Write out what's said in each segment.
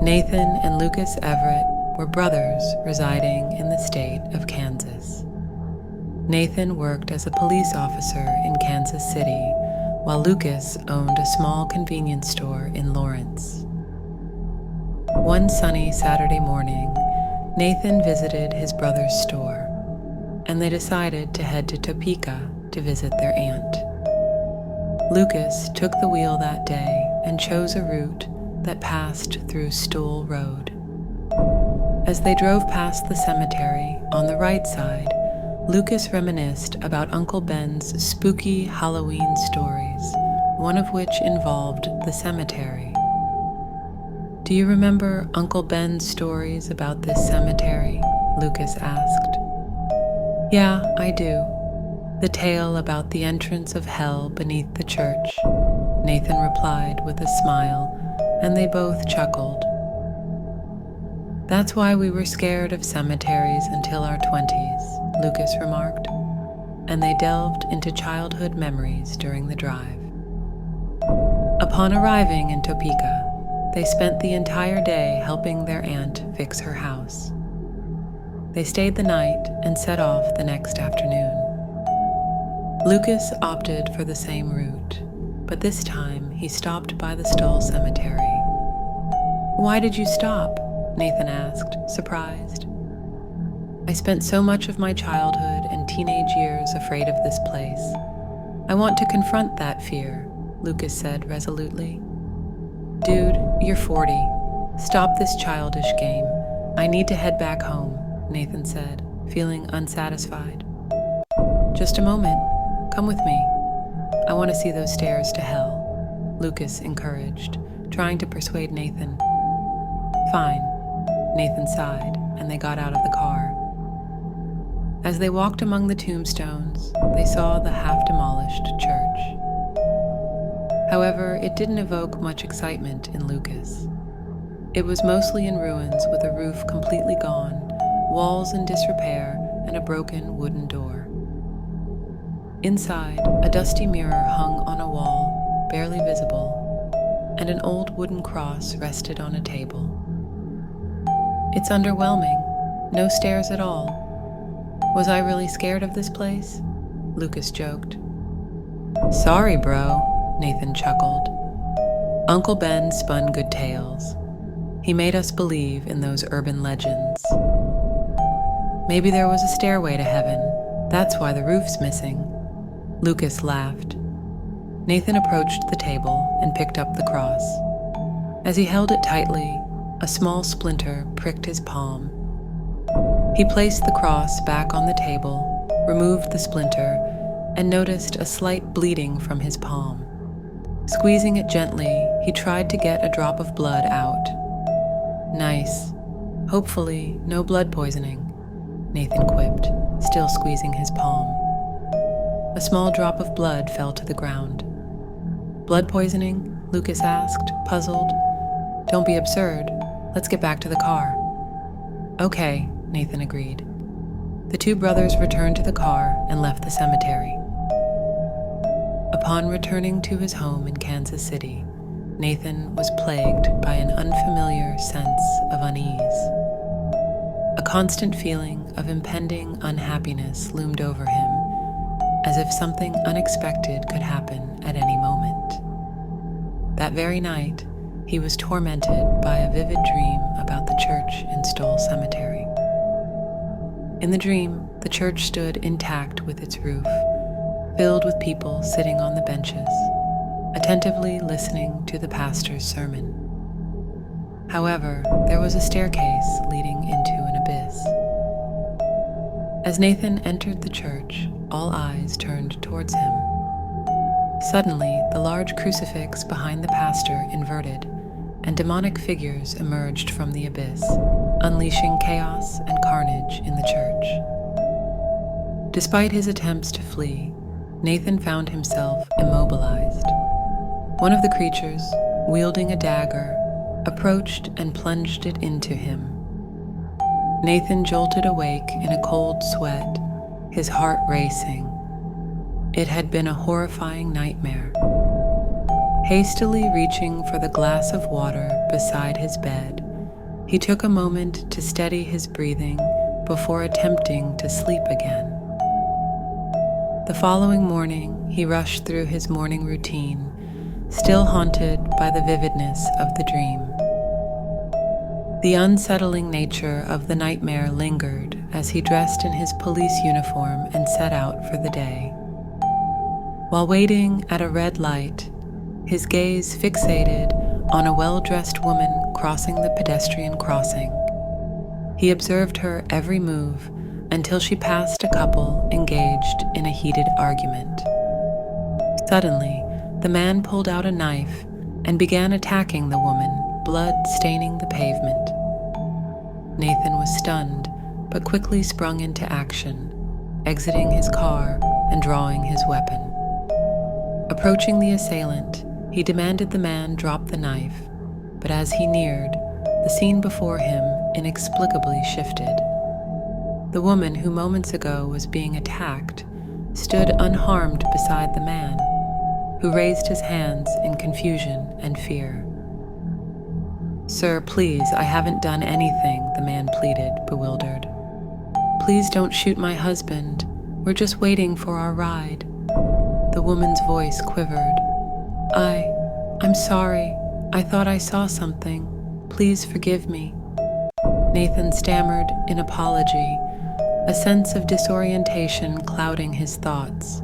Nathan and Lucas Everett were brothers residing in the state of Kansas. Nathan worked as a police officer in Kansas City, while Lucas owned a small convenience store in Lawrence. One sunny Saturday morning, Nathan visited his brother's store, and they decided to head to Topeka to visit their aunt. Lucas took the wheel that day and chose a route that passed through Stull Road. As they drove past the cemetery on the right side, Lucas reminisced about Uncle Ben's spooky Halloween stories, one of which involved the cemetery. "Do you remember Uncle Ben's stories about this cemetery?" Lucas asked. "Yeah, I do. The tale about the entrance of hell beneath the church," Nathan replied with a smile, and they both chuckled. "That's why we were scared of cemeteries until our 20s, Lucas remarked, and they delved into childhood memories during the drive. Upon arriving in Topeka, they spent the entire day helping their aunt fix her house. They stayed the night and set off the next afternoon. Lucas opted for the same route, but this time he stopped by the Stull cemetery. "Why did you stop?" Nathan asked, surprised. "I spent so much of my childhood and teenage years afraid of this place. I want to confront that fear," Lucas said resolutely. "Dude, you're 40. Stop this childish game. I need to head back home," Nathan said, feeling unsatisfied. "Just a moment. Come with me. I want to see those stairs to hell," Lucas encouraged, trying to persuade Nathan. "Fine," Nathan sighed, and they got out of the car. As they walked among the tombstones, they saw the half-demolished church. However, it didn't evoke much excitement in Lucas. It was mostly in ruins with a roof completely gone, walls in disrepair, and a broken wooden door. Inside, a dusty mirror hung on a wall, barely visible, and an old wooden cross rested on a table. "It's underwhelming. No stairs at all. Was I really scared of this place?" Lucas joked. "Sorry, bro," Nathan chuckled. "Uncle Ben spun good tales. He made us believe in those urban legends. Maybe there was a stairway to heaven. That's why the roof's missing." Lucas laughed. Nathan approached the table and picked up the cross. As he held it tightly, a small splinter pricked his palm. He placed the cross back on the table, removed the splinter, and noticed a slight bleeding from his palm. Squeezing it gently, he tried to get a drop of blood out. "Nice. Hopefully, no blood poisoning," Nathan quipped, still squeezing his palm. A small drop of blood fell to the ground. "Blood poisoning?" Lucas asked, puzzled. "Don't be absurd. Let's get back to the car." "Okay," Nathan agreed. The two brothers returned to the car and left the cemetery. Upon returning to his home in Kansas City, Nathan was plagued by an unfamiliar sense of unease. A constant feeling of impending unhappiness loomed over him, as if something unexpected could happen at any moment. That very night, he was tormented by a vivid dream about the church in Stull Cemetery. In the dream, the church stood intact with its roof, filled with people sitting on the benches, attentively listening to the pastor's sermon. However, there was a staircase leading into an abyss. As Nathan entered the church, all eyes turned towards him. Suddenly, the large crucifix behind the pastor inverted, and demonic figures emerged from the abyss, unleashing chaos and carnage in the church. Despite his attempts to flee, Nathan found himself immobilized. One of the creatures, wielding a dagger, approached and plunged it into him. Nathan jolted awake in a cold sweat, his heart racing. It had been a horrifying nightmare. Hastily reaching for the glass of water beside his bed, He took a moment to steady his breathing before attempting to sleep again. The following morning, he rushed through his morning routine, still haunted by the vividness of the dream. The unsettling nature of the nightmare lingered as he dressed in his police uniform and set out for the day. While waiting at a red light, his gaze fixated on a well-dressed woman crossing the pedestrian crossing. He observed her every move until she passed a couple engaged in a heated argument. Suddenly, the man pulled out a knife and began attacking the woman, blood staining the pavement. Nathan was stunned, but quickly sprung into action, exiting his car and drawing his weapon. Approaching the assailant, he demanded the man drop the knife, but as he neared, the scene before him inexplicably shifted. The woman who moments ago was being attacked stood unharmed beside the man, who raised his hands in confusion and fear. "Sir, please, I haven't done anything," the man pleaded, bewildered. "Please don't shoot my husband. We're just waiting for our ride." The woman's voice quivered. I'm sorry. I thought I saw something. Please forgive me." Nathan stammered in apology, a sense of disorientation clouding his thoughts.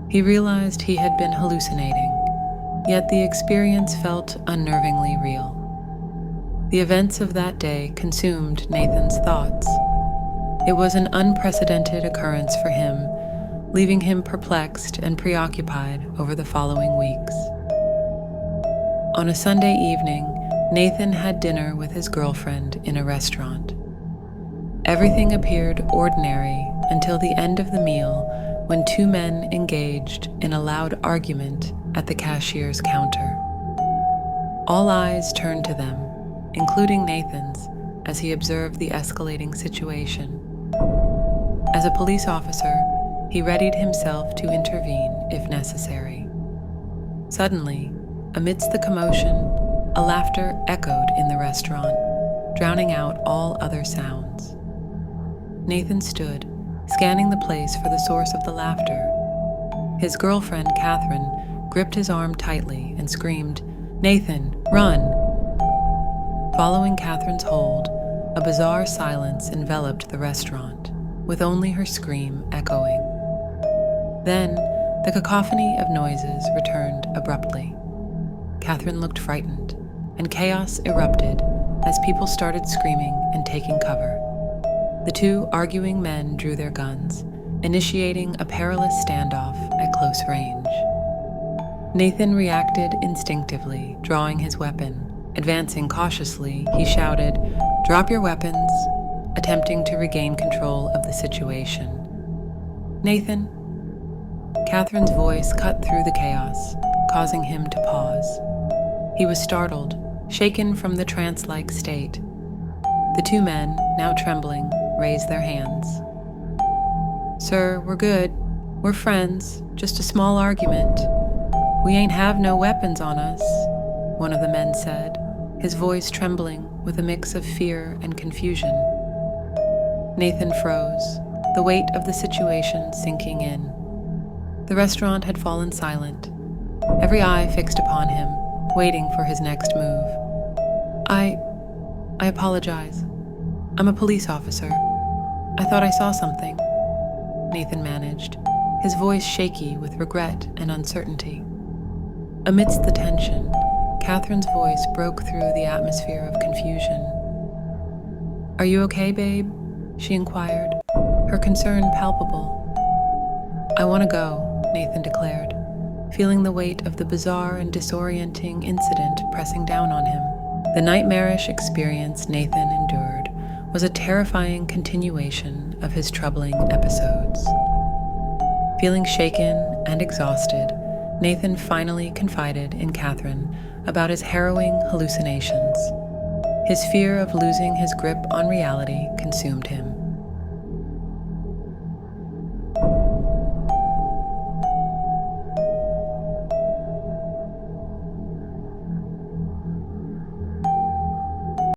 He realized he had been hallucinating, yet the experience felt unnervingly real. The events of that day consumed Nathan's thoughts. It was an unprecedented occurrence for him, leaving him perplexed and preoccupied over the following weeks. On a Sunday evening, Nathan had dinner with his girlfriend in a restaurant. Everything appeared ordinary until the end of the meal, when two men engaged in a loud argument at the cashier's counter. All eyes turned to them, including Nathan's, as he observed the escalating situation. As a police officer, he readied himself to intervene if necessary. Suddenly, amidst the commotion, a laughter echoed in the restaurant, drowning out all other sounds. Nathan stood, scanning the place for the source of the laughter. His girlfriend, Catherine, gripped his arm tightly and screamed, "Nathan, run!" Following Catherine's hold, a bizarre silence enveloped the restaurant, with only her scream echoing. Then, the cacophony of noises returned abruptly. Catherine looked frightened, and chaos erupted as people started screaming and taking cover. The two arguing men drew their guns, initiating a perilous standoff at close range. Nathan reacted instinctively, drawing his weapon. Advancing cautiously, he shouted, "Drop your weapons," attempting to regain control of the situation. "Nathan?" Catherine's voice cut through the chaos, causing him to pause. He was startled, shaken from the trance-like state. The two men, now trembling, raised their hands. "Sir, we're good. We're friends. Just a small argument. We ain't have no weapons on us," one of the men said, his voice trembling with a mix of fear and confusion. Nathan froze, the weight of the situation sinking in. The restaurant had fallen silent, every eye fixed upon him, waiting for his next move. I apologize. I'm a police officer. I thought I saw something," Nathan managed, his voice shaky with regret and uncertainty. Amidst the tension, Catherine's voice broke through the atmosphere of confusion. "Are you okay, babe?" she inquired, her concern palpable. "I want to go," Nathan declared, feeling the weight of the bizarre and disorienting incident pressing down on him. The nightmarish experience Nathan endured was a terrifying continuation of his troubling episodes. Feeling shaken and exhausted, Nathan finally confided in Catherine about his harrowing hallucinations. His fear of losing his grip on reality consumed him.